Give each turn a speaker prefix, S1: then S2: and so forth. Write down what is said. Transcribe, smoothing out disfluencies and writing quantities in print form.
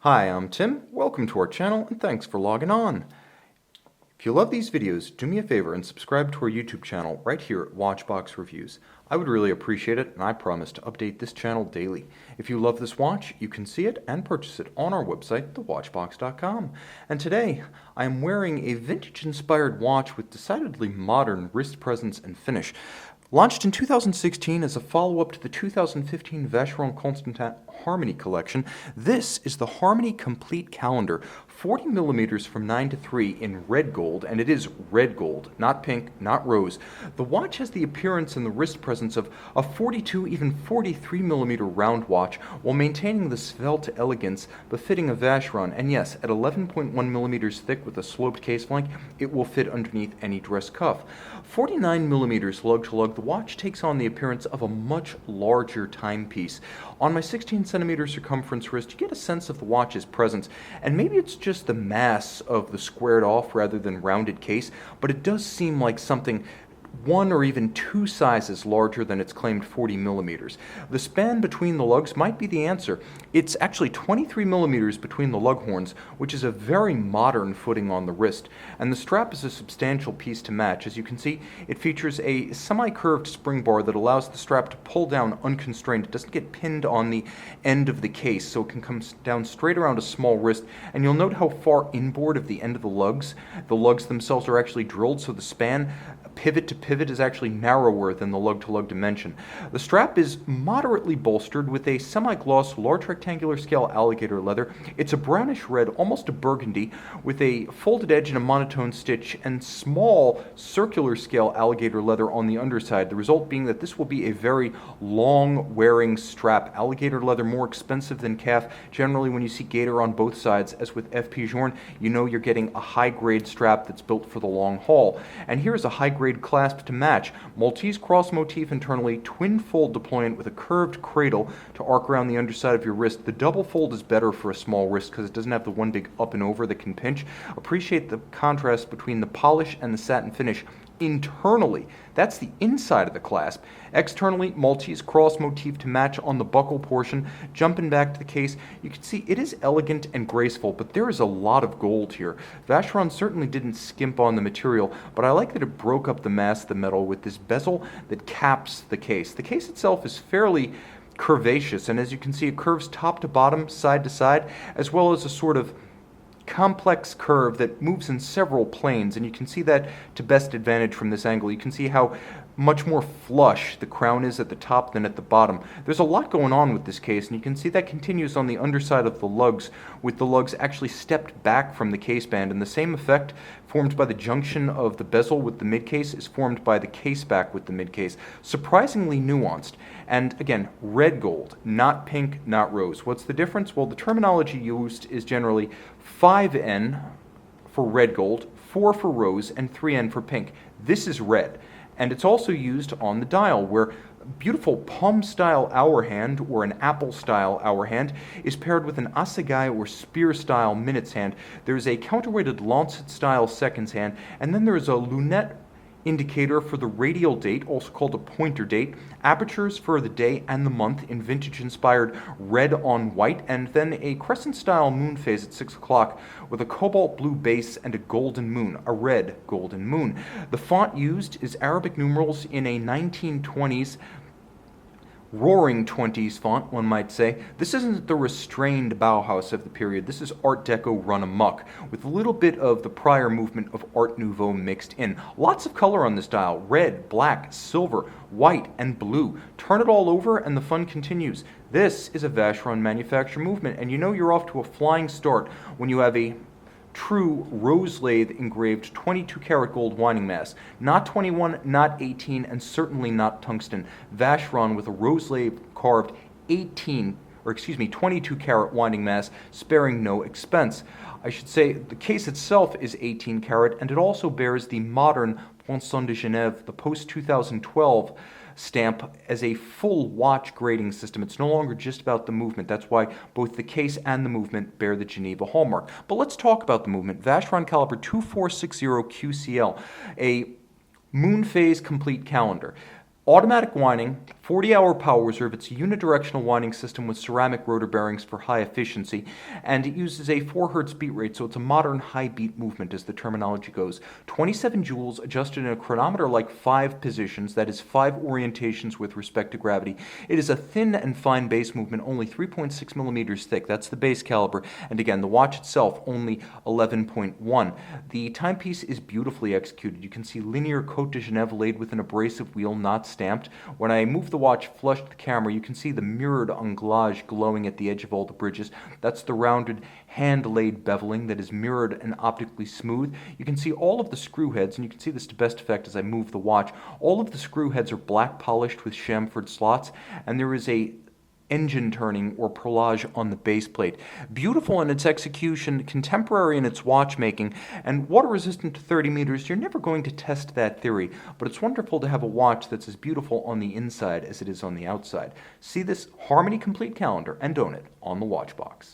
S1: Hi, I'm Tim. Welcome to our channel and thanks for logging on. If you love these videos, do me a favor and subscribe to our YouTube channel right here at Watchbox Reviews. I would really appreciate it, and I promise to update this channel daily. If you love this watch, you can see it and purchase it on our website, thewatchbox.com. And today, I am wearing a vintage-inspired watch with decidedly modern wrist presence and finish. Launched in 2016 as a follow-up to the 2015 Vacheron Constantin Harmony collection, this is the Harmony Complete Calendar, 40 millimeters from 9 to 3 in red gold, and it is red gold, not pink, not rose. The watch has the appearance and the wrist presence of a 42, even 43 millimeter round watch, while maintaining the svelte elegance befitting a Vacheron, and yes, at 11.1 millimeters thick with a sloped case flank, it will fit underneath any dress cuff. 49 millimeters lug to lug, the watch takes on the appearance of a much larger timepiece. On my 16 centimeter circumference wrist, you get a sense of the watch's presence, and maybe it's just the mass of the squared off rather than rounded case, but it does seem like something one or even two sizes larger than its claimed 40 millimeters. The span between the lugs might be the answer. It's actually 23 millimeters between the lug horns, which is a very modern footing on the wrist, and the strap is a substantial piece to match. As you can see, it features a semi-curved spring bar that allows the strap to pull down unconstrained. It doesn't get pinned on the end of the case, so it can come down straight around a small wrist, and you'll note how far inboard of the end of the lugs themselves are actually drilled, so the span pivot to pivot is actually narrower than the lug-to-lug dimension. The strap is moderately bolstered with a semi-gloss, large rectangular scale alligator leather. It's a brownish red, almost a burgundy, with a folded edge and a monotone stitch, and small circular scale alligator leather on the underside. The result being that this will be a very long-wearing strap. Alligator leather more expensive than calf. Generally, when you see gator on both sides, as with FP Journe, you know you're getting a high-grade strap that's built for the long haul. And here's a high-grade clasp to match. Maltese cross motif internally, twin fold deployant with a curved cradle to arc around the underside of your wrist. The double fold is better for a small wrist because it doesn't have the one big up and over that can pinch. Appreciate the contrast between the polish and the satin finish. Internally, that's the inside of the clasp. Externally, Maltese cross motif to match on the buckle portion. Jumping back to the case, you can see it is elegant and graceful, but there is a lot of gold here. Vacheron certainly didn't skimp on the material, but I like that it broke up the mass of the metal with this bezel that caps the case. The case itself is fairly curvaceous, and as you can see, it curves top to bottom, side to side, as well as a sort of complex curve that moves in several planes, and you can see that to best advantage from this angle. You can see how much more flush the crown is at the top than at the bottom. There's a lot going on with this case, and you can see that continues on the underside of the lugs, with the lugs actually stepped back from the case band, and the same effect formed by the junction of the bezel with the midcase is formed by the case back with the midcase. Surprisingly nuanced, and again, red gold, not pink, not rose. What's the difference? Well, the terminology used is generally 5N for red gold, 4 for rose, and 3N for pink. This is red. And it's also used on the dial, where beautiful palm-style hour hand or an apple-style hour hand is paired with an assegai or spear-style minutes hand. There's a counterweighted lancet-style seconds hand, and then there's a lunette indicator for the radial date, also called a pointer date, apertures for the day and the month in vintage-inspired red on white, and then a crescent-style moon phase at 6 o'clock with a cobalt blue base and a golden moon, a red golden moon. The font used is Arabic numerals in a 1920s roaring 20s font, one might say. This isn't the restrained Bauhaus of the period. This is Art Deco run amok, with a little bit of the prior movement of Art Nouveau mixed in. Lots of color on this dial: red, black, silver, white, and blue. Turn it all over and the fun continues. This is a Vacheron manufacture movement, and you know you're off to a flying start when you have a true rose lathe engraved 22 karat gold winding mass. Not 21, not 18, and certainly not tungsten. Vacheron with a rose lathe carved 22 karat winding mass, sparing no expense. I should say the case itself is 18 karat, and it also bears the modern Poinçon de Genève, the post-2012 stamp, as a full watch grading system. It's no longer just about the movement. That's why both the case and the movement bear the Geneva hallmark. But let's talk about the movement. Vacheron caliber 2460 QCL, a moonphase complete calendar. Automatic winding, 40-hour power reserve. It's a unidirectional winding system with ceramic rotor bearings for high efficiency, and it uses a 4 Hz beat rate, so it's a modern high beat movement as the terminology goes. 27 joules adjusted in a chronometer like 5 positions, that is 5 orientations with respect to gravity. It is a thin and fine base movement, only 3.6 millimeters thick. That's the base caliber, and again, the watch itself only 11.1. The timepiece is beautifully executed. You can see linear Cote de Genève laid with an abrasive wheel, not stamped. When I move the watch flush to the camera, you can see the mirrored anglage glowing at the edge of all the bridges. That's the rounded hand-laid beveling that is mirrored and optically smooth. You can see all of the screw heads, and you can see this to best effect as I move the watch. All of the screw heads are black polished with chamfered slots, and there is a engine turning or perlage on the base plate. Beautiful in its execution, contemporary in its watchmaking, and water resistant to 30 meters. You're never going to test that theory, but it's wonderful to have a watch that's as beautiful on the inside as it is on the outside. See this Harmony Complete calendar and own it on the Watchbox.